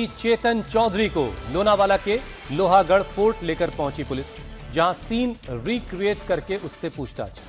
आरोपी चेतन चौधरी को लोनावाला के लोहागढ़ फोर्ट लेकर पहुंची पुलिस, जहां सीन रिक्रिएट करके उससे पूछताछ।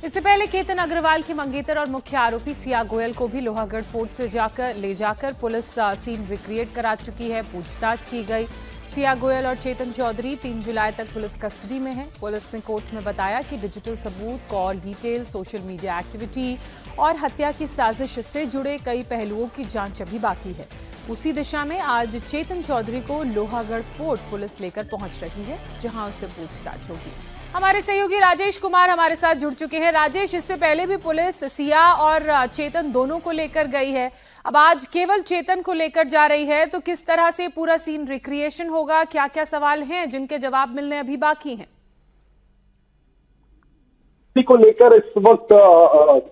इससे पहले केतन अग्रवाल के मंगेतर और मुख्य आरोपी सिया गोयल को भी लोहागढ़ फोर्ट से ले जाकर पुलिस सीन रिक्रिएट करा चुकी है, पूछताछ की गई। सिया गोयल और चेतन चौधरी 3 जुलाई तक पुलिस कस्टडी में हैं। पुलिस ने कोर्ट में बताया कि डिजिटल सबूत, call detail, social media activity और हत्या की साजिश से जुड़े कई पहलुओं की जांच अभी बाकी है। उसी दिशा में आज चेतन चौधरी को लोहागढ़ फोर्ट पुलिस लेकर पहुंच रही है, जहां उससे पूछताछ होगी। हमारे सहयोगी राजेश कुमार हमारे साथ जुड़ चुके हैं। राजेश, इससे पहले भी पुलिस सिया और चेतन दोनों को लेकर गई है, अब आज केवल चेतन को लेकर जा रही है, तो किस तरह से पूरा सीन रिक्रिएशन होगा? क्या क्या सवाल हैं जिनके जवाब मिलने अभी बाकी हैं? को लेकर इस वक्त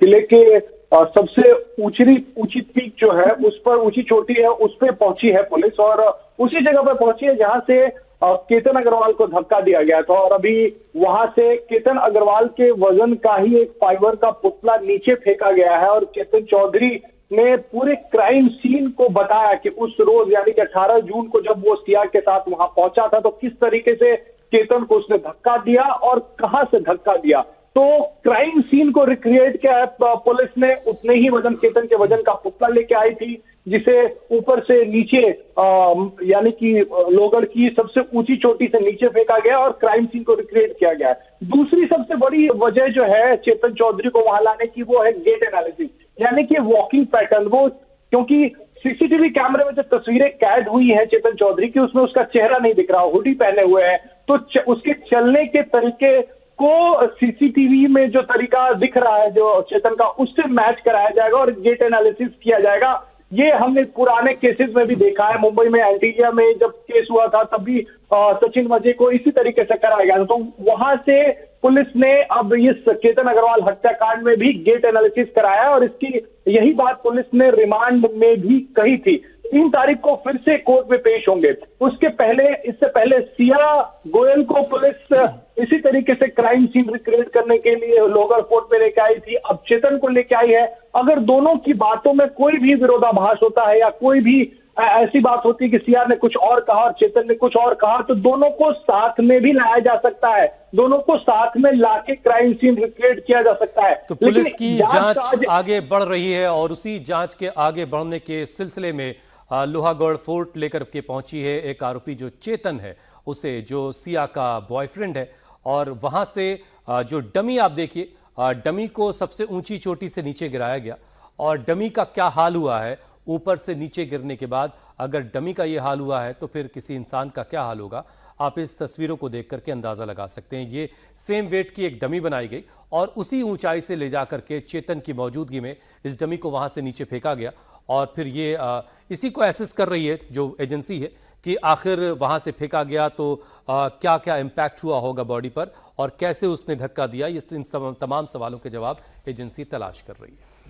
किले के सबसे ऊंची पीक जो है, उस पर ऊंची चोटी है, उस पर पहुंची है पुलिस और उसी जगह पर पहुंची है जहां से केतन अग्रवाल को धक्का दिया गया था। और अभी वहां से केतन अग्रवाल के वजन का ही एक फाइबर का पुतला नीचे फेंका गया है और केतन चौधरी ने पूरे क्राइम सीन को बताया कि उस रोज यानी कि 18 जून को जब वो सिया के साथ वहां पहुंचा था तो किस तरीके से केतन को उसने धक्का दिया और कहां से धक्का दिया। तो क्राइम सीन को रिक्रिएट किया पुलिस ने। उतने ही वजन केतन के वजन का पुतला लेके आई थी, जिसे ऊपर से नीचे यानी कि लोहगढ़ की सबसे ऊंची चोटी से नीचे फेंका गया और क्राइम सीन को रिक्रिएट किया गया। दूसरी सबसे बड़ी वजह जो है चेतन चौधरी को वहां लाने की, वो है गेट एनालिसिस, यानी कि वॉकिंग पैटर्न। वो क्योंकि सीसीटीवी कैमरे में जो तस्वीरें कैद हुई है चेतन चौधरी की, उसमें उसका चेहरा नहीं दिख रहा, हुडी पहने हुए हैं, तो उसके चलने के तरीके को सीसीटीवी में जो तरीका दिख रहा है जो चेतन का, उससे मैच कराया जाएगा और गेट एनालिसिस किया जाएगा। ये हमने पुराने केसेस में भी देखा है। मुंबई में एंटीलिया में जब केस हुआ था तब भी सचिन वजे को इसी तरीके से कराया गया था। तो वहां से पुलिस ने अब इस केतन अग्रवाल हत्याकांड में भी गेट एनालिसिस कराया और इसकी यही बात पुलिस ने रिमांड में भी कही थी। 3 तारीख को फिर से कोर्ट में पेश होंगे। इससे पहले सिया गोयल को पुलिस इसी तरीके से क्राइम सीन रिक्रिएट करने के लिए लोहगढ़ फोर्ट में लेके आई थी, अब चेतन को लेके आई है। अगर दोनों की बातों में कोई भी विरोधाभास होता है या कोई भी ऐसी बात होती है कि सिया ने कुछ और कहा और चेतन ने कुछ और कहा, तो दोनों को साथ में भी लाया जा सकता है, दोनों को साथ में लाके क्राइम सीन रिक्रिएट किया जा सकता है। तो पुलिस की जांच आगे बढ़ रही है और उसी जांच के आगे बढ़ने के सिलसिले में लोहागढ़ फोर्ट लेकर के पहुंची है एक आरोपी जो चेतन है, उसे जो सिया का बॉयफ्रेंड है। और वहां से जो डमी आप देखिए, डमी को सबसे ऊंची चोटी से नीचे गिराया गया और डमी का क्या हाल हुआ है ऊपर से नीचे गिरने के बाद। अगर डमी का ये हाल हुआ है तो फिर किसी इंसान का क्या हाल होगा, आप इस तस्वीरों को देख करके अंदाजा लगा सकते हैं। ये सेम वेट की एक डमी बनाई गई और उसी ऊंचाई से ले जा करके चेतन की मौजूदगी में इस डमी को वहां से नीचे फेंका गया और फिर ये इसी को एसेस कर रही है जो एजेंसी है कि आखिर वहां से फेंका गया तो क्या क्या इंपैक्ट हुआ होगा बॉडी पर और कैसे उसने धक्का दिया। इन तमाम सवालों के जवाब एजेंसी तलाश कर रही है।